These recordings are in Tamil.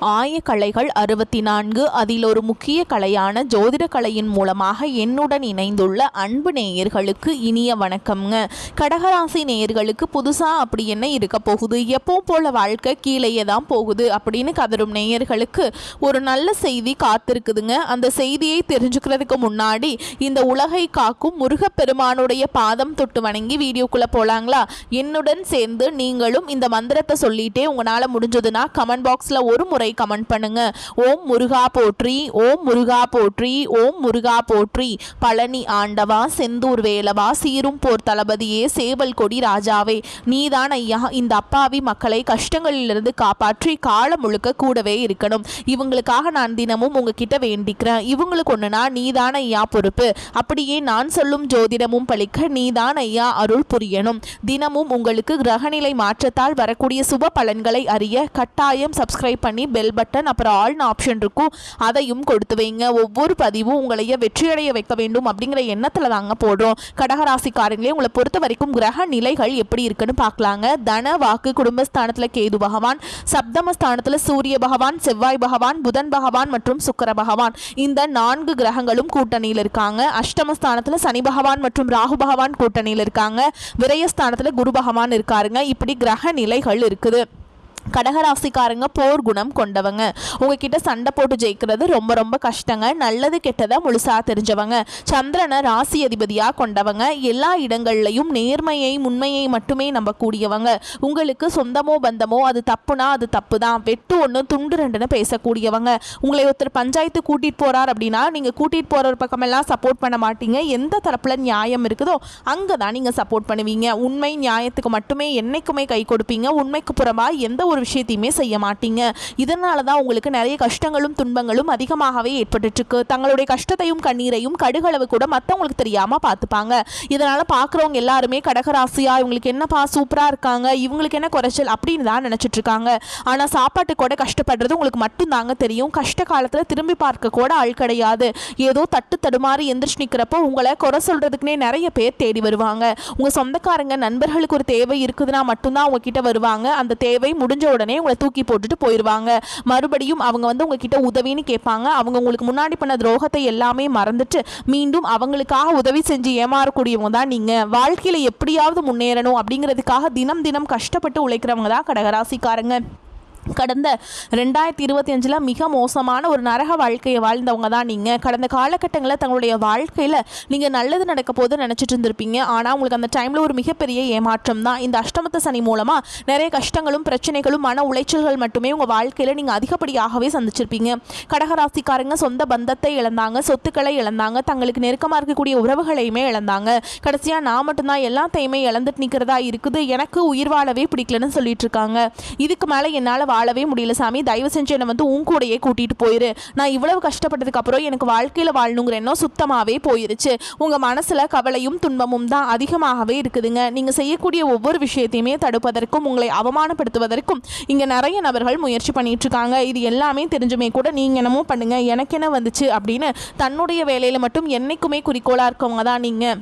ஆயக்கலைகள் 64 அதில் ஒரு முக்கிய கலையான ஜோதிட கலையின் மூலமாக என்னுடன் இணைந்துள்ள அன்பு நேயர்களுக்கு இனிய வணக்கம்ங்க. கடகராசி நேயர்களுக்கு புதுசாக அப்படி என்ன இருக்க போகுது, எப்போ போல வாழ்க்கை கீழேயே தான் போகுது அப்படின்னு கதரும் நேயர்களுக்கு ஒரு நல்ல செய்தி காத்திருக்குதுங்க. அந்த செய்தியை தெரிஞ்சுக்கிறதுக்கு முன்னாடி இந்த உலகை காக்கும் முருகப்பெருமானுடைய பாதம் தொட்டு வணங்கி வீடியோக்குள்ளே போகலாங்களா? என்னுடன் சேர்ந்து நீங்களும் இந்த மந்திரத்தை சொல்லிட்டே உங்களால் முடிஞ்சதுன்னா கமெண்ட் பாக்ஸில் ஒரு முறை கமெண்ட் பண்ணுங்க. ஓம் முருகா போற்றி, ஓம் முருகா போற்றி, ஓம் முருகா போற்றி. பழனி ஆண்டவா, செந்தூர் வேலவா, சீரும் போர் தளபதியே, சேவல் கொடி ராஜாவே, நீதான் ஐயா இந்த அப்பாவி மக்களை கஷ்டங்களிலிருந்து காப்பாற்றி காலம் முழுக்க கூடவே இருக்கணும். இவங்களுக்காக நான் தினமும் உங்ககிட்ட வேண்டிக்கிறேன். இவங்களுக்கு ஒண்ணுனா நீதான் ஐயா பொறுப்பு. அப்படியே நான் சொல்லும் ஜோதிடமும் பழிக்க நீதான் ஐயா அருள் புரியணும். தினமும் உங்களுக்கு கிரகநிலை மாற்றத்தால் வரக்கூடிய சுப பலன்களை அறிய கட்டாயம் சப்ஸ்கிரைப் பண்ணி பெல் பட்டன் அப்புறம் ஆல்னு ஆப்ஷன் இருக்கும், அதையும் கொடுத்து வைங்க. ஒவ்வொரு பதிவும் உங்களைய வெற்றியடைய வைக்க வேண்டும் அப்படிங்கிற எண்ணத்தில் தாங்க போடுறோம். கடகராசிக்காரங்களே, உங்களை பொறுத்த வரைக்கும் கிரக நிலைகள் எப்படி இருக்குன்னு பார்க்கலாங்க. தன வாக்கு குடும்பஸ்தானத்தில் கேது பகவான், சப்தமஸ்தானத்தில் சூரிய பகவான், செவ்வாய் பகவான், புதன் பகவான் மற்றும் சுக்கிர பகவான், இந்த 4 கிரகங்களும் கூட்டணியில் இருக்காங்க. அஷ்டமஸ்தானத்தில் சனி பகவான் மற்றும் ராகு பகவான் கூட்டணியில் இருக்காங்க. விரயஸ்தானத்தில் குரு பகவான் இருக்காருங்க. இப்படி கிரக நிலைகள் இருக்குது. கடகராசிக்காரங்க போர் குணம் கொண்டவங்க. உங்ககிட்ட சண்டை போட்டு ஜெயிக்கிறது ரொம்ப ரொம்ப கஷ்டங்க. நல்லது கெட்டதை முழுசா தெரிஞ்சவங்க. சந்திரனை ராசி அதிபதியாக கொண்டவங்க. எல்லா இடங்கள்லையும் நேர்மையை உண்மையை மட்டுமே நம்பக்கூடியவங்க. உங்களுக்கு சொந்தமோ பந்தமோ அது தப்புனா அது தப்பு தான், வெட்டு ஒன்று துண்டு ரெண்டுன்னு பேசக்கூடியவங்க. உங்களை ஒருத்தர் பஞ்சாயத்து கூட்டிகிட்டு போகிறார் அப்படின்னா நீங்கள் கூட்டிகிட்டு போகிற ஒரு பக்கமெல்லாம் சப்போர்ட் பண்ண மாட்டீங்க. எந்த தரப்பில் நியாயம் இருக்குதோ அங்கே தான் நீங்கள் சப்போர்ட் பண்ணுவீங்க. உண்மை நியாயத்துக்கு மட்டுமே என்னைக்குமே கை கொடுப்பீங்க. உண்மைக்கு புறமாக எந்த ஒரு விஷயத்தையுமே செய்ய மாட்டீங்க. இதனால தான் உங்களுக்கு நிறைய கஷ்டங்களும் துன்பங்களும் அதிகமாகவே ஏற்பட்டு இருக்கு. தங்களுடைய கஷ்டத்தையும் கண்ணீரையும் கடுகளவு கூட மற்றவங்களுக்கு தெரியாம பார்த்துப்பாங்க. இதனால பார்க்குறவங்க எல்லாருமே கடகராசியா இவங்களுக்கு என்னப்பா சூப்பரா இருக்காங்க, இவங்களுக்கு என்ன குறைச்சல் அப்படின்னு தான் நினைச்சிட்டு இருக்காங்க. ஆனா சாப்பாட்டு கூட கஷ்டப்படுறது உங்களுக்கு மட்டும் தாங்க தெரியும். கஷ்ட காலத்துல திரும்பி பார்க்க கூட ஆள் கிடையாது. ஏதோ தட்டு தடுமாறி எந்திரிச்சு நிற்கிறப்போ உங்களை குறை சொல்றதுக்குன்னே நிறைய பேர் தேடி வருவாங்க. உங்க சொந்தக்காரங்க நண்பர்களுக்கு ஒரு தேவை இருக்குதுன்னா மட்டும்தான் உங்ககிட்ட வருவாங்க. அந்த தேவை முடிஞ்ச உடனே உங்களை தூக்கி போட்டுட்டு போயிடுவாங்க. மறுபடியும் அவங்க உங்ககிட்ட உதவின்னு கேட்பாங்க. அவங்க உங்களுக்கு முன்னாடி பண்ண துரோகத்தை எல்லாமே மறந்துட்டு மீண்டும் அவங்களுக்காக உதவி செஞ்சு ஏமாறக்கூடியவங்க தான் நீங்க. வாழ்க்கையில எப்படியாவது முன்னேறணும் அப்படிங்கிறதுக்காக தினம் தினம் கஷ்டப்பட்டு உழைக்கிறவங்க தான் கடகராசிக்காரங்க. கடந்த 2025 மிக மோசமான ஒரு நரக வாழ்க்கையை வாழ்ந்தவங்க தான் நீங்கள். கடந்த காலகட்டங்களில் தங்களுடைய வாழ்க்கையில் நீங்கள் நல்லது நடக்க போது நினச்சிட்டு இருந்திருப்பீங்க. ஆனால் உங்களுக்கு அந்த டைமில் ஒரு மிகப்பெரிய ஏமாற்றம் தான். இந்த அஷ்டமத்த சனி மூலமாக நிறைய கஷ்டங்களும் பிரச்சனைகளும் மன உளைச்சல்கள் மட்டுமே உங்கள் வாழ்க்கையில் நீங்கள் அதிகப்படியாகவே சந்திச்சிருப்பீங்க. கடகராசிக்காரங்க சொந்த பந்தத்தை இழந்தாங்க, சொத்துக்களை இழந்தாங்க, தங்களுக்கு நெருக்கமாக இருக்கக்கூடிய உறவுகளையுமே இழந்தாங்க. கடைசியாக நான் மட்டும்தான் எல்லாத்தையுமே இழந்துட்டு நிற்கிறதா இருக்குது, எனக்கு உயிர் வாழவே பிடிக்கலன்னு சொல்லிட்டு இருக்காங்க. இதுக்கு மேலே என்னால் வாழவே முடியல சாமி, தயவு செஞ்சு என்னை உன் கூடையே கூட்டிட்டு போயிரு. நான் இவ்வளவு கஷ்டப்பட்டதுக்கு அப்புறம் எனக்கு வாழ்க்கையில வாழணுங்கிற எண்ணம் சுத்தமாவே போயிருச்சு. உங்க மனசுல கவலையும் துன்பமும் தான் அதிகமாகவே இருக்குதுங்க. நீங்க செய்யக்கூடிய ஒவ்வொரு விஷயத்தையுமே தடுப்பதற்கும் உங்களை அவமானப்படுத்துவதற்கும் இங்க நிறைய நபர்கள் முயற்சி பண்ணிட்டு இருக்காங்க. இது எல்லாமே தெரிஞ்சுமே கூட நீங்க என்னமோ பண்ணுங்க, எனக்கு என்ன வந்துச்சு அப்படின்னு தன்னுடைய வேலையில மட்டும் என்னைக்குமே குறிக்கோளா இருக்கவங்க தான் நீங்க.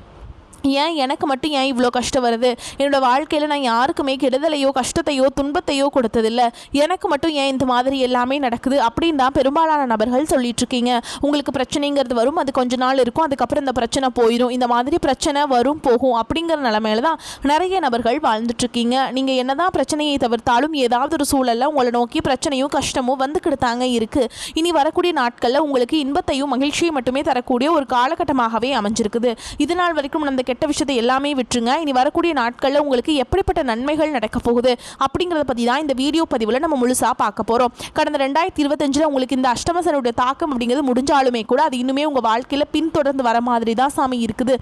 ஏன் எனக்கு மட்டும் ஏன் இவ்வளோ கஷ்டம் வருது, என்னோடய வாழ்க்கையில் நான் யாருக்குமே கெடுதலையோ கஷ்டத்தையோ துன்பத்தையோ கொடுத்ததில்லை, எனக்கு மட்டும் ஏன் இந்த மாதிரி எல்லாமே நடக்குது அப்படின்னு தான் பெரும்பாலான நபர்கள் சொல்லிட்டு இருக்கீங்க. உங்களுக்கு பிரச்சனைங்கிறது வரும், அது கொஞ்ச நாள் இருக்கும், அதுக்கப்புறம் இந்த பிரச்சனை போயிடும். இந்த மாதிரி பிரச்சனை வரும் போகும் அப்படிங்கிற நிலைமையில தான் நிறைய நபர்கள் வாழ்ந்துட்டுருக்கீங்க. நீங்கள் என்னதான் பிரச்சனையை தவிர்த்தாலும் ஏதாவது ஒரு சூழலில் உங்களை நோக்கி பிரச்சனையும் கஷ்டமும் வந்துக்கிட்டு தாங்க இருக்குது. இனி வரக்கூடிய நாட்களில் உங்களுக்கு இன்பத்தையும் மகிழ்ச்சியும் மட்டுமே தரக்கூடிய ஒரு காலகட்டமாகவே அமைஞ்சிருக்குது. இதனால் வரைக்கும் அந்த கெட்ட விஷயத்தை எல்லாமே விட்டுருங்க. இனி வரக்கூடிய நாட்களில் உங்களுக்கு எப்படிப்பட்ட நன்மைகள் நடக்க போகுது அப்படிங்கிறத பற்றி தான் இந்த வீடியோ பதிவில் நம்ம முழுசாக பார்க்க போகிறோம். கடந்த 2025 உங்களுக்கு இந்த அஷ்டமசனுடைய தாக்கம் அப்படிங்கிறது முடிஞ்சாலுமே கூட அது இன்னுமே உங்கள் வாழ்க்கையில் பின்தொடர்ந்து வர மாதிரி தான் சாமி இருக்குது.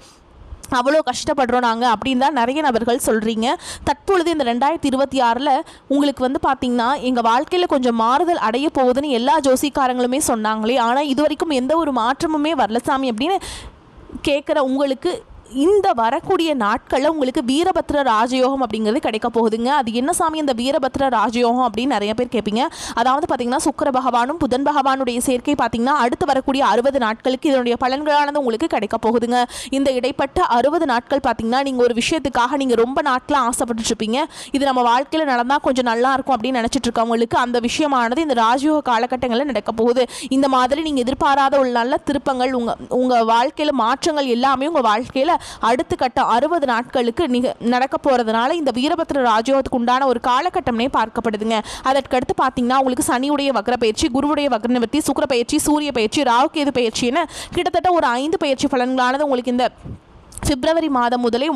அவ்வளோ கஷ்டப்படுறோம் நாங்கள் அப்படின்னு தான் நிறைய நபர்கள் சொல்கிறீங்க. தற்பொழுது இந்த 2026 உங்களுக்கு பார்த்திங்கன்னா எங்கள் வாழ்க்கையில் கொஞ்சம் மாறுதல் அடைய போகுதுன்னு எல்லா ஜோசிக்காரங்களுமே சொன்னாங்களே, ஆனால் இது வரைக்கும் எந்த ஒரு மாற்றமுமே வரல சாமி அப்படின்னு கேட்குற உங்களுக்கு இந்த வரக்கூடிய நாட்களில் உங்களுக்கு வீரபத்ர ராஜயோகம் அப்படிங்கிறது கிடைக்க போகுதுங்க. அது என்ன சாமி இந்த வீரபத்ர ராஜயோகம் அப்படின்னு நிறைய பேர் கேட்பீங்க. அதாவது பார்த்தீங்கன்னா சுக்கிர பகவானும் புதன் பகவானுடைய சேர்க்கை பார்த்தீங்கன்னா அடுத்து வரக்கூடிய 60 நாட்களுக்கு இதனுடைய பலன்களானது உங்களுக்கு கிடைக்க போகுதுங்க. இந்த இடைப்பட்ட 60 நாட்கள் பார்த்தீங்கன்னா நீங்கள் ஒரு விஷயத்துக்காக நீங்கள் ரொம்ப நாட்களாக ஆசைப்பட்டுருப்பீங்க. இது நம்ம வாழ்க்கையில் நடந்தால் கொஞ்சம் நல்லா இருக்கும் அப்படின்னு நினச்சிட்டு இருக்கவங்களுக்கு அந்த விஷயமானது இந்த ராஜயோக காலகட்டங்களில் நடக்க போகுது. இந்த மாதிரி நீங்கள் எதிர்பாராத ஒரு நல்ல திருப்பங்கள் உங்கள் வாழ்க்கையில் மாற்றங்கள் எல்லாமே உங்கள் வாழ்க்கையில் அடுத்த கட்டம் 60 நாட்களுக்கு நடக்க போகிறதுனால இந்த வீரபத்ர ராஜயோகத்துக்கு உண்டான ஒரு காலகட்டம்னே பார்க்கப்படுதுங்க. அதற்கடுத்து பார்த்தீங்கன்னா உங்களுக்கு சனியுடைய வக்ர பயிற்சி, குருவுடைய வக்ர நிவர்த்தி, சுக்கிர பயிற்சி, சூரிய பயிற்சி, ராகு கேது பயிற்சின்னு கிட்டத்தட்ட ஒரு 5 பயிற்சி பலன்களானது உங்களுக்கு இந்த பிப்ரவரி மாதம் முதலே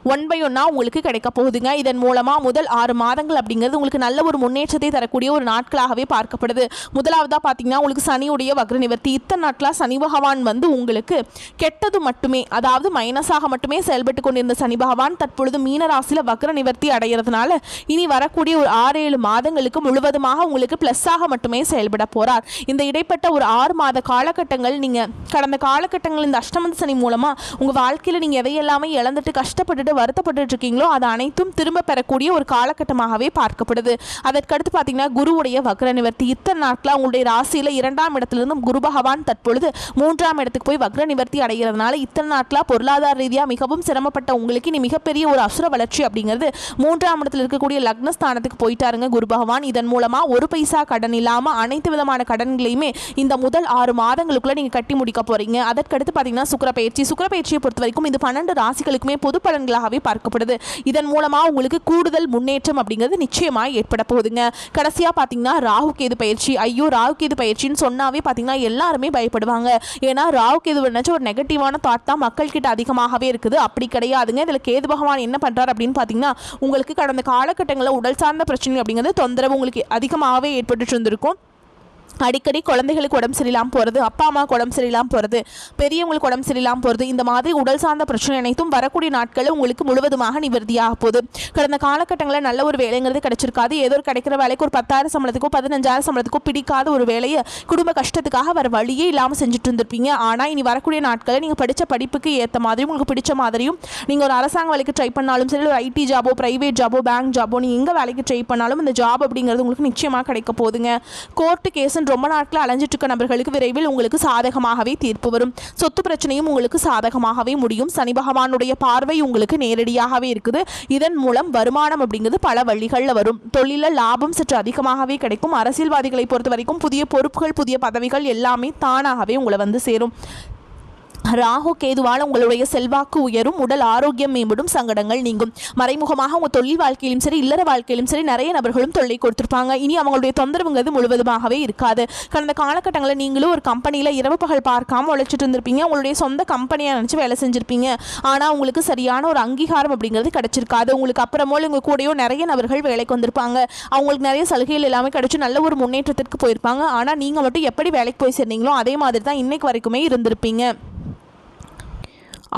1/1 உங்களுக்கு கிடைக்க போகுதுங்க. இதன் மூலமாக முதல் 6 மாதங்கள் அப்படிங்கிறது உங்களுக்கு நல்ல ஒரு முன்னேற்றத்தை தரக்கூடிய ஒரு நாட்களாகவே பார்க்கப்படுது. முதலாவதாக பார்த்தீங்கன்னா உங்களுக்கு சனியுடைய வக்ர நிவர்த்தி. இத்தனை நாட்களாக சனி பகவான் வந்து உங்களுக்கு கெட்டது மட்டுமே, அதாவது மைனஸாக மட்டுமே செயல்பட்டு கொண்டிருந்த சனி பகவான் தற்பொழுது மீன ராசியில் வக்ர நிவர்த்தி அடைகிறதுனால இனி வரக்கூடிய ஒரு 6-7 மாதங்களுக்கு முழுவதுமாக உங்களுக்கு ப்ளஸ்ஸாக மட்டுமே செயல்பட போகிறார். இந்த இடைப்பட்ட ஒரு 6 மாத காலகட்டங்கள் நீங்கள் கடந்த காலகட்டங்கள் இந்த அஷ்டமந்த சனி மூலமாக உங்கள் வாழ்க்கையில் நீங்கள் எதையெல்லாமே இழந்துட்டு கஷ்டப்பட்டுட்டு வருத்தப்பட்டு இருக்கீங்களோ அது அனைத்தும் திரும்ப பெறக்கூடிய ஒரு காலகட்டமாகவே பார்க்கப்படுது. அதற்கடுத்து பார்த்தீங்கன்னா குருவுடைய வக்ர நிவர்த்தி. இத்தனை நாட்களாக உங்களுடைய ராசியில் 2ஆம் இடத்திலிருந்து குரு பகவான் தற்பொழுது 3ஆம் இடத்துக்கு போய் வக்ர நிவர்த்தி அடைகிறதுனால இத்தனை நாட்களாக பொருளாதார ரீதியாக மிகவும் சிரமப்பட்ட உங்களுக்கு இனி மிகப்பெரிய ஒரு அசுர வளர்ச்சி அப்படிங்கிறது 3ஆம் இடத்தில் இருக்கக்கூடிய லக்னஸ்தானத்துக்கு போயிட்டாருங்க குரு பகவான். இதன் மூலமாக ஒரு பைசா கடன் இல்லாமல் அனைத்து விதமான கடன்களையுமே இந்த முதல் 6 மாதங்களுக்குள்ள நீங்கள் கட்டி முடிக்க போறீங்க. அதற்கடுத்து பார்த்தீங்கன்னா சுக்கிர பயிற்சியை பொறுத்த வரைக்கும் இது 12 ராசிகளுக்குமே பொது பலன்களாகவே பார்க்கப்படுது. இதன் மூலமாக உங்களுக்கு கூடுதல் முன்னேற்றம் அப்படிங்கிறது நிச்சயமாக ஏற்பட போகுதுங்க. கடைசியாக பார்த்தீங்கன்னா ராகு கேது பயிற்சி. ஐயோ ராகு கேது பயிற்சின்னு சொன்னாவே பார்த்தீங்கன்னா எல்லாருமே பயப்படுவாங்க. ஏன்னா ராகு கேது நினச்ச ஒரு நெகட்டிவான தாட் தான் மக்கள்கிட்ட அதிகமாகவே இருக்குது. அப்படி கிடையாதுங்க. இதில் கேது பகவான் என்ன பண்ணுறாரு அப்படின்னு பார்த்தீங்கன்னா உங்களுக்கு கடந்த காலகட்டங்களில் உடல் சார்ந்த பிரச்சனை அப்படிங்கிறது தொந்தரவு உங்களுக்கு அதிகமாகவே ஏற்பட்டு இருந்திருக்கும். அடிக்கடி குழந்தைகளுக்கு உடம்பு சரியில்லாமல் போகிறது, அப்பா அம்மாவுக்கு உடம்பு சரியில்லாமல் போகிறது, பெரியவங்களுக்கு உடம்பு சரியில்லாமல் போகிறது, இந்த மாதிரி உடல் சார்ந்த பிரச்சனை அனைத்தும் வரக்கூடிய நாட்களில் உங்களுக்கு முழுவதுமாக நிவர்த்தியாக போகுது. கடந்த காலகட்டங்களில் நல்ல ஒரு வேலைங்கிறது கிடைச்சிருக்காது. ஏதோ ஒரு கிடைக்கிற வேலைக்கு ஒரு 10,000 சம்பளத்துக்கோ 15,000 சம்பளத்துக்கோ பிடிக்காத ஒரு வேலையை குடும்ப கஷ்டத்துக்காக வர வழியே இல்லாமல் செஞ்சுட்டு இருந்திருப்பீங்க. ஆனால் இனி வரக்கூடிய நாட்களில் நீங்கள் படித்த படிப்புக்கு ஏற்ற மாதிரியும் உங்களுக்கு பிடிச்ச மாதிரியும் நீங்கள் ஒரு அரசாங்க வேலைக்கு ட்ரை பண்ணாலும் சரி, ஒரு ஐடி ஜாபோ, பிரைவேட் ஜாபோ, பேங்க் ஜாபோ, நீங்கள் எங்கே வேலைக்கு ட்ரை பண்ணாலும் இந்த ஜாப் அப்படிங்கிறது உங்களுக்கு நிச்சயமாக கிடைக்க போகுதுங்க. கோர்ட்டு கேஸ் ரொம்ப நாட்கள் அலைஞ்சிட்டு இருக்க நபர்களுக்கு விரைவில் உங்களுக்கு சாதகமாகவே தீர்ப்பு வரும். சொத்து பிரச்சனையும் உங்களுக்கு சாதகமாகவே முடியும். சனி பகவானுடைய பார்வை உங்களுக்கு நேரடியாகவே இருக்குது. இதன் மூலம் வருமானம் அப்படிங்கிறது பல வழிகளில் வரும். தொழிலில் லாபம் சற்று அதிகமாகவே கிடைக்கும். அரசியல்வாதிகளை பொறுத்த வரைக்கும் புதிய பொறுப்புகள், புதிய பதவிகள் எல்லாமே தானாகவே உங்களை வந்து சேரும். ராகு கேதுவால் உங்களுடைய செல்வாக்கு உயரும், உடல் ஆரோக்கியம் மேம்படும், சங்கடங்கள் நீங்கும். மறைமுகமாக உங்கள் தொழில் வாழ்க்கையிலும் சரி, இல்லற வாழ்க்கையிலும் சரி நிறைய நபர்களும் தொல்லை கொடுத்துருப்பாங்க. இனி அவங்களுடைய தொந்தரவுங்கிறது முழுவதுமாகவே இருக்காது. கடந்த காலகட்டங்களில் நீங்களும் ஒரு கம்பெனியில் இரவு பகல் பார்க்காம உழைச்சிட்டு இருந்திருப்பீங்க. உங்களுடைய சொந்த கம்பெனியை நினச்சி வேலை செஞ்சுருப்பீங்க. ஆனால் உங்களுக்கு சரியான ஒரு அங்கீகாரம் அப்படிங்கிறது கிடைச்சிருக்காது. உங்களுக்கு அப்புறமோ உங்கள் கூடயோ நிறைய நபர்கள் வேலைக்கு வந்திருப்பாங்க. அவங்களுக்கு நிறைய சலுகைகள் எல்லாமே கிடைச்சி நல்ல ஒரு முன்னேற்றத்திற்கு போயிருப்பாங்க. ஆனால் நீங்கள் மட்டும் எப்படி வேலைக்கு போய் சேர்ந்தீங்களோ அதே மாதிரி தான் இன்னைக்கு வரைக்குமே இருந்திருப்பீங்க.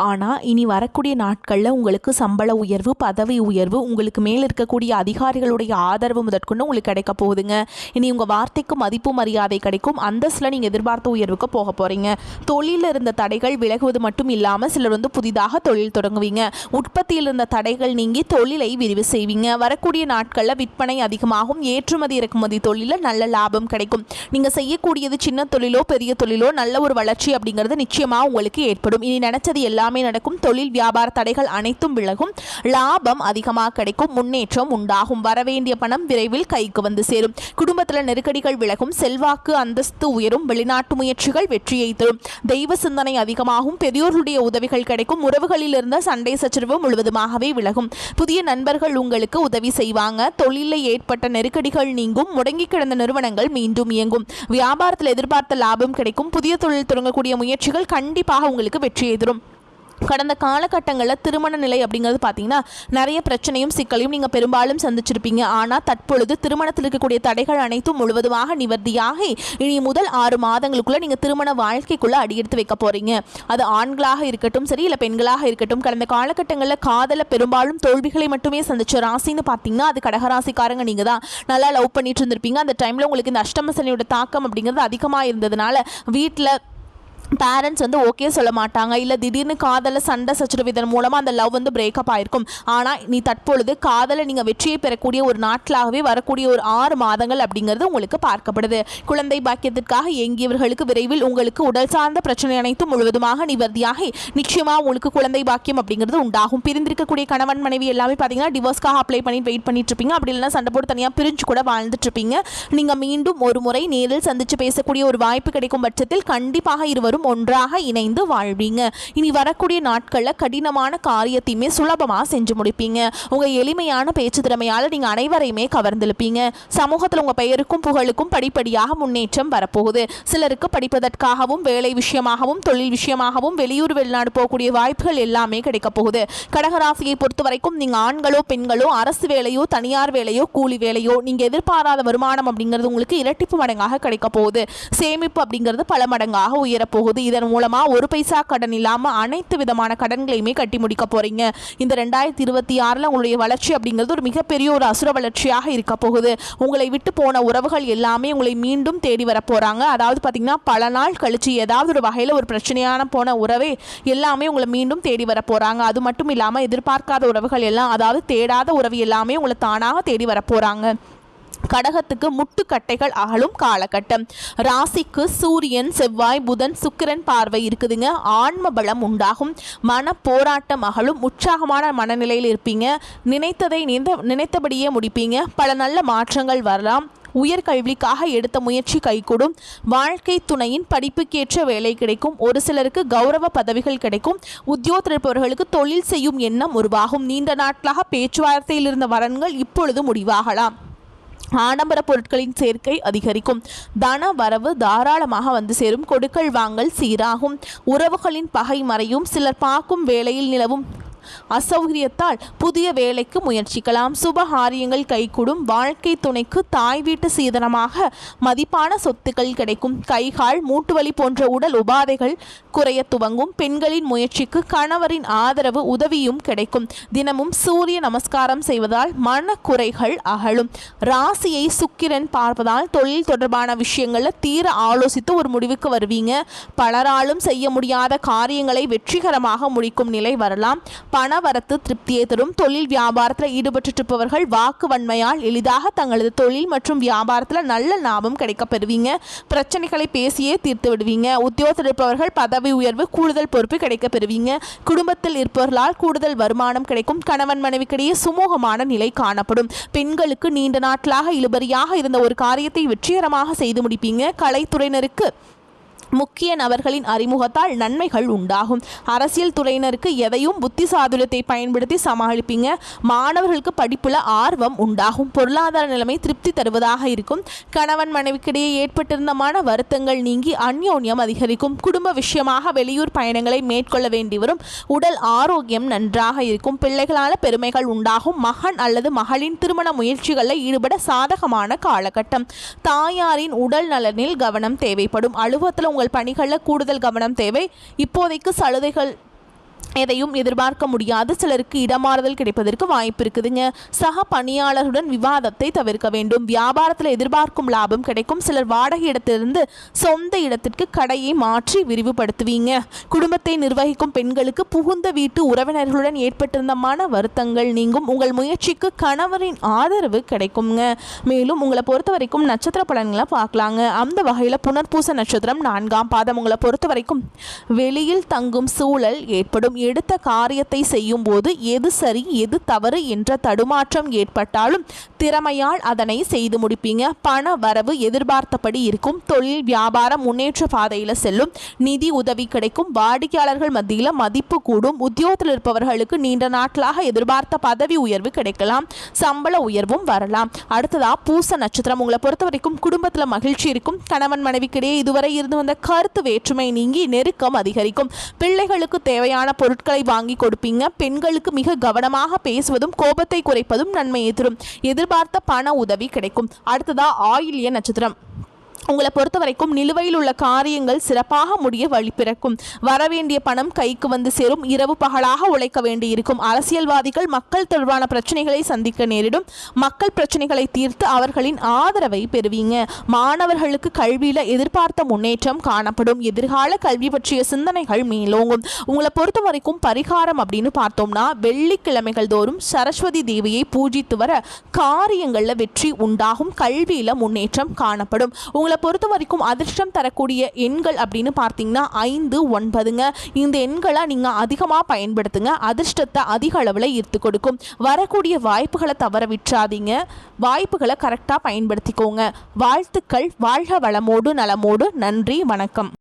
ஆனால் இனி வரக்கூடிய நாட்களில் உங்களுக்கு சம்பள உயர்வு, பதவி உயர்வு, உங்களுக்கு மேல் இருக்கக்கூடிய அதிகாரிகளுடைய ஆதரவு முதற்கொண்டு உங்களுக்கு கிடைக்க போகுதுங்க. இனி உங்கள் வார்த்தைக்கு மதிப்பு மரியாதை கிடைக்கும். அந்தஸ்தில் நீங்கள் எதிர்பார்த்த உயர்வுக்கு போக போகிறீங்க. தொழிலில் இருந்த தடைகள் விலகுவது மட்டும் இல்லாமல் சிலர் வந்து புதிதாக தொழில் தொடங்குவீங்க. உற்பத்தியில் இருந்த தடைகள் நீங்கி தொழிலை விரிவு செய்வீங்க. வரக்கூடிய நாட்களில் விற்பனை அதிகமாகும். ஏற்றுமதி இறக்குமதி தொழிலில் நல்ல லாபம் கிடைக்கும். நீங்கள் செய்யக்கூடியது சின்ன தொழிலோ பெரிய தொழிலோ நல்ல ஒரு வளர்ச்சி அப்படிங்கிறது நிச்சயமாக உங்களுக்கு ஏற்படும். இனி நினைச்சது எல்லாமே நடக்கும். தொழில் வியாபார தடைகள் அனைத்தும் விலகும். லாபம் அதிகமாக கிடைக்கும். முன்னேற்றம் உண்டாகும். வரவேண்டிய பணம் விரைவில் கைக்கு வந்து சேரும். குடும்பத்தில் நெருக்கடிகள் விலகும். செல்வாக்கு அந்தஸ்து உயரும். வெளிநாட்டு முயற்சிகள் வெற்றியை தரும். தெய்வ சிந்தனை அதிகமாகும். பெரியோர்களுடைய உதவிகள் கிடைக்கும். உறவுகளில் இருந்த சண்டை சச்சரவு முழுவதுமாகவே விலகும். புதிய நண்பர்கள் உங்களுக்கு உதவி செய்வாங்க. தொழிலில் ஏற்பட்ட நெருக்கடிகள் நீங்கும். முடங்கி கிடந்த நிறுவனங்கள் மீண்டும் இயங்கும். வியாபாரத்தில் எதிர்பார்த்த லாபம் கிடைக்கும். புதிய தொழில் தொடங்கக்கூடிய முயற்சிகள் கண்டிப்பாக உங்களுக்கு வெற்றியை தரும். கடந்த காலகட்டங்களில் திருமண நிலை அப்படிங்கிறது பார்த்தீங்கன்னா நிறைய பிரச்சனையும் சிக்கலையும் நீங்கள் பெரும்பாலும் சந்திச்சிருப்பீங்க. ஆனால் தற்பொழுது திருமணத்தில் இருக்கக்கூடிய தடைகள் அனைத்தும் முழுவதுமாக நிவர்த்தியாகி இனி முதல் 6 மாதங்களுக்குள்ளே நீங்கள் திருமண வாழ்க்கைக்குள்ளே அடியெடுத்து வைக்க போகிறீங்க. அது ஆண்களாக இருக்கட்டும் சரி, இல்லை பெண்களாக இருக்கட்டும். கடந்த காலகட்டங்களில் காதலில் பெரும்பாலும் தோல்விகளை மட்டுமே சந்திச்ச ராசின்னு பார்த்தீங்கன்னா அது கடகராசிக்காரங்க நீங்கள் தான். நல்லா லவ் பண்ணிட்டு இருந்திருப்பீங்க. அந்த டைமில் உங்களுக்கு இந்த அஷ்டம சனியோட தாக்கம் அப்படிங்கிறது அதிகமாக இருந்ததுனால வீட்டில் பேரண்ட்ஸ் வந்து ஓகே சொல்ல மாட்டாங்க, இல்லை திடீர்னு காதலில் சண்டை சச்சரவு இதன் மூலமாக அந்த லவ் வந்து பிரேக்கப் ஆயிருக்கும். ஆனால் நீ தற்பொழுது காதலை நீங்கள் வெற்றியை பெறக்கூடிய ஒரு நாட்களாகவே வரக்கூடிய ஒரு 6 மாதங்கள் அப்படிங்கிறது உங்களுக்கு பார்க்கப்படுது. குழந்தை பாக்கியத்திற்காக இயங்கியவர்களுக்கு விரைவில் உங்களுக்கு உடல் சார்ந்த பிரச்சனை அனைத்தும் முழுவதுமாக நிவர்த்தியாகி நிச்சயமாக உங்களுக்கு குழந்தை பாக்கியம் அப்படிங்கிறது உண்டாகும். பிரிந்திருக்கக்கூடிய கணவன் மனைவி எல்லாமே பார்த்தீங்கன்னா டிவோர்ஸ்க்காக அப்ளை பண்ணி வெயிட் பண்ணிட்டு இருப்பீங்க. அப்படி இல்லைன்னா சண்டை போட்டு தனியாக பிரிஞ்சு கூட வாழ்ந்துட்டு இருப்பீங்க. நீங்கள் மீண்டும் ஒரு முறை நேரில் சந்தித்து பேசக்கூடிய ஒரு வாய்ப்பு கிடைக்கும் பட்சத்தில் கண்டிப்பாக இருவரும் ஒன்றாக இணைந்து வாழ்வீங்க. இனி வரக்கூடிய நாட்களில் கடினமான காரியத்தையுமே சுலபமாக செஞ்சு முடிப்பீங்க. உங்கள் எளிமையான பேச்சு திறமையால் நீங்கள் அனைவரையுமே கவர்ந்திருப்பீங்க. சமூகத்தில் உங்கள் பெயருக்கும் புகழுக்கும் படிப்படியாக முன்னேற்றம் வரப்போகுது. சிலருக்கு படிப்பதற்காகவும் வேலை விஷயமாகவும் தொழில் விஷயமாகவும் வெளியூர் வெளிநாடு போகக்கூடிய வாய்ப்புகள் எல்லாமே கிடைக்க போகுது. கடகராசியை பொறுத்த வரைக்கும் நீங்கள் ஆண்களோ பெண்களோ அரசு வேலையோ தனியார் வேலையோ கூலி வேலையோ நீங்கள் எதிர்பாராத வருமானம் அப்படிங்கிறது உங்களுக்கு இரட்டிப்பு மடங்காக கிடைக்க போகுது. சேமிப்பு அப்படிங்கிறது பல மடங்காக உயரப்போகுது. இதன் மூலமா ஒரு பைசா கடன் இல்லாம அனைத்து விதமான கடன்களையுமே கட்டி முடிக்க போறீங்க. இந்த 2026 உங்களுடைய வளர்ச்சி அப்படிங்கிறது ஒரு மிகப்பெரிய ஒரு அசுர வளர்ச்சியாக இருக்க போகுது. உங்களை விட்டு போன உறவுகள் எல்லாமே உங்களை மீண்டும் தேடி வர போறாங்க. அதாவது பாத்தீங்கன்னா பல நாள் கழிச்சு ஏதாவது ஒரு வகையில ஒரு பிரச்சனையான போன உறவே எல்லாமே உங்களை மீண்டும் தேடி வர போறாங்க. அது மட்டும் இல்லாம எதிர்பார்க்காத உறவுகள் எல்லாம், அதாவது தேடாத உறவு எல்லாமே உங்களை தானாக தேடி வர போறாங்க. கடகத்துக்கு முட்டுக்கட்டைகள் அகலும் காலகட்டம். ராசிக்கு சூரியன் செவ்வாய் புதன் சுக்கிரன் பார்வை இருக்குதுங்க. ஆன்ம பலம் உண்டாகும். மன போராட்டம் அகலும். உற்சாகமான மனநிலையில் இருப்பீங்க. நினைத்ததை நினைத்தபடியே முடிப்பீங்க. பல நல்ல மாற்றங்கள் வரலாம். உயர்கல்விக்காக எடுத்த முயற்சி கைகூடும். வாழ்க்கை துணையின் படிப்புக்கேற்ற வேலை கிடைக்கும். ஒரு சிலருக்கு கௌரவ பதவிகள் கிடைக்கும். உத்தியோகத்தில் இருப்பவர்களுக்கு தொழில் செய்யும் எண்ணம் உருவாகும். நீண்ட நாட்களாக பேச்சுவார்த்தையில் இருந்த வரன்கள் இப்பொழுது முடிவாகலாம். ஆடம்பர பொருட்களின் சேர்க்கை அதிகரிக்கும். தன வரவு தாராளமாக வந்து சேரும். கொடுக்கல் வாங்கல் சீராகும். உறவுகளின் பகை மறையும். சிலர் பார்க்கும் வேலையில் நிலவும் அசௌகரியத்தால் புதிய வேலைக்கு முயற்சிக்கலாம். சுபகாரியங்கள் கைகூடும். வாழ்க்கை துணைக்கு தாய் வீட்டு சீதனமாக மதிப்பான சொத்துக்கள் கிடைக்கும். கைகால் மூட்டுவலி போன்ற உடல் உபாதைகள் குறைய துவங்கும். பெண்களின் முயற்சிக்கு கணவரின் ஆதரவு உதவியும் கிடைக்கும். தினமும் சூரிய நமஸ்காரம் செய்வதால் மனக்குறைகள் அகலும். ராசியை சுக்கிரன் பார்ப்பதால் தொழில் தொடர்பான விஷயங்களில் தீர ஆலோசித்து ஒரு முடிவுக்கு வருவீங்க. பலராலும் செய்ய முடியாத காரியங்களை வெற்றிகரமாக முடிக்கும் நிலை வரலாம். பணவரத்து திருப்தியை தரும். தொழில் வியாபாரத்தில் ஈடுபட்டிருப்பவர்கள் வாக்கு வன்மையால் எளிதாக தங்களது தொழில் மற்றும் வியாபாரத்தில் நல்ல லாபம் கிடைக்க பெறுவீங்க. பிரச்சனைகளை பேசியே தீர்த்து விடுவீங்க. உத்தியோகத்தில் இருப்பவர்கள் பதவி உயர்வு கூடுதல் பொறுப்பு கிடைக்க பெறுவீங்க. குடும்பத்தில் இருப்பவர்களால் கூடுதல் வருமானம் கிடைக்கும். கணவன் மனைவிக்கிடையே சுமூகமான நிலை காணப்படும். பெண்களுக்கு நீண்ட நாட்களாக இழுபறியாக இருந்த ஒரு காரியத்தை வெற்றிகரமாக செய்து முடிப்பீங்க. கலைத்துறையினருக்கு முக்கிய நபர்களின் அறிமுகத்தால் நன்மைகள் உண்டாகும். அரசியல் துறையினருக்கு எதையும் புத்தி சாதுரியத்தை பயன்படுத்தி சமாளிப்பீங்க. மாணவர்களுக்கு படிப்புல ஆர்வம் உண்டாகும். பொருளாதார நிலைமை திருப்தி தருவதாக இருக்கும். கணவன் மனைவிக்கிடையே ஏற்பட்டிருந்த மன வருத்தங்கள் நீங்கி அந்யோன்யம் அதிகரிக்கும். குடும்ப விஷயமாக வெளியூர் பயணங்களை மேற்கொள்ள வேண்டி வரும். உடல் ஆரோக்கியம் நன்றாக இருக்கும். பிள்ளைகளால் பெருமைகள் உண்டாகும். மகன் அல்லது மகளின் திருமண முயற்சிகளில் ஈடுபட சாதகமான காலகட்டம். தாயாரின் உடல் நலனில் கவனம் தேவைப்படும். அலுவலகத்தில் உங்கள் பணிகளில் கூடுதல் கவனம் தேவை. இப்போதைக்கு சலுகைகள் எதையும் எதிர்பார்க்க முடியாது. சிலருக்கு இடமாறுதல் கிடைப்பதற்கு வாய்ப்பு இருக்குதுங்க. சக பணியாளருடன் விவாதத்தை தவிர்க்க வேண்டும். வியாபாரத்தில் எதிர்பார்க்கும் லாபம் கிடைக்கும். சிலர் வாடகை இடத்திலிருந்து சொந்த இடத்திற்கு கடையை மாற்றி விரிவுபடுத்துவீங்க. குடும்பத்தை நிர்வகிக்கும் பெண்களுக்கு புகுந்த வீட்டு உறவினர்களுடன் ஏற்பட்டிருந்த மன வருத்தங்கள் நீங்கும். உங்கள் முயற்சிக்கு கணவரின் ஆதரவு கிடைக்குங்க. மேலும் உங்களை பொறுத்த வரைக்கும் நட்சத்திர பலன்களை பார்க்கலாங்க. அந்த வகையில் புனர்பூச நட்சத்திரம் 4ஆம் பாதம். உங்களை பொறுத்த வரைக்கும் வெளியில் தங்கும் சூழல் ஏற்படும். எடுத்த காரியத்தை செய்யும் போது எது சரி எது தவறு என்ற தடுமாற்றம் ஏற்பட்டாலும் திறமையால் அதனை செய்து முடிப்பீங்க. பண வரவு எதிர்பார்த்தபடி இருக்கும். தொழில் வியாபாரம் முன்னேற்ற பாதையில் செல்லும். நிதி உதவி கிடைக்கும். வாடிக்கையாளர்கள் மத்தியில் மதிப்பு கூடும். உத்தியோகத்தில் இருப்பவர்களுக்கு நீண்ட நாட்களாக எதிர்பார்த்த பதவி உயர்வு கிடைக்கலாம். சம்பள உயர்வும் வரலாம். அடுத்ததா பூச நட்சத்திரம். உங்களை பொறுத்த வரைக்கும் குடும்பத்தில் மகிழ்ச்சி இருக்கும். கணவன் மனைவிக்கிடையே இதுவரை இருந்து வந்த கருத்து வேற்றுமை நீங்கி நெருக்கம் அதிகரிக்கும். பிள்ளைகளுக்கு தேவையான பொருட்களை வாங்கி கொடுப்பீங்க. பெண்களுக்கு மிக கவனமாக பேசுவதும் கோபத்தை குறைப்பதும் நன்மையை தரும். எதிர்பார்த்த பண உதவி கிடைக்கும். அடுத்ததா ஆயில்ய நட்சத்திரம். உங்களை பொறுத்த வரைக்கும் நிலுவையில் உள்ள காரியங்கள் சிறப்பாக முடிய வழி பிறக்கும். வரவேண்டிய பணம் கைக்கு வந்து சேரும். இரவு பகலாக உழைக்க வேண்டியிருக்கும். அரசியல்வாதிகள் மக்கள் தொடர்பான பிரச்சனைகளை சந்திக்க நேரிடும். மக்கள் பிரச்சனைகளை தீர்த்து அவர்களின் ஆதரவை பெறுவீங்க. மாணவர்களுக்கு கல்வியில எதிர்பார்த்த முன்னேற்றம் காணப்படும். எதிர்கால கல்வி பற்றிய சிந்தனைகள் மேலோங்கும். உங்களை பொறுத்த வரைக்கும் பரிகாரம் அப்படின்னு பார்த்தோம்னா வெள்ளிக்கிழமைகள் தோறும் சரஸ்வதி தேவியை பூஜித்து வர காரியங்கள்ல வெற்றி உண்டாகும். கல்வியில முன்னேற்றம் காணப்படும். உங்களை பொறுத்த வரைக்கும் அதிர்ஷ்டம் தரக்கூடிய எண்கள் அப்படின்னு பார்த்தீங்கன்னா 5, 9ங்க. இந்த எண்களை நீங்கள் அதிகமாக பயன்படுத்துங்க. அதிர்ஷ்டத்தை அதிக அளவில் ஈர்த்து கொடுக்கும். வரக்கூடிய வாய்ப்புகளை தவற விட்டுறாதீங்க. வாய்ப்புகளை கரெக்டாக பயன்படுத்திக்கோங்க. வாழ்த்துக்கள். வாழ்க வளமோடு நலமோடு. நன்றி, வணக்கம்.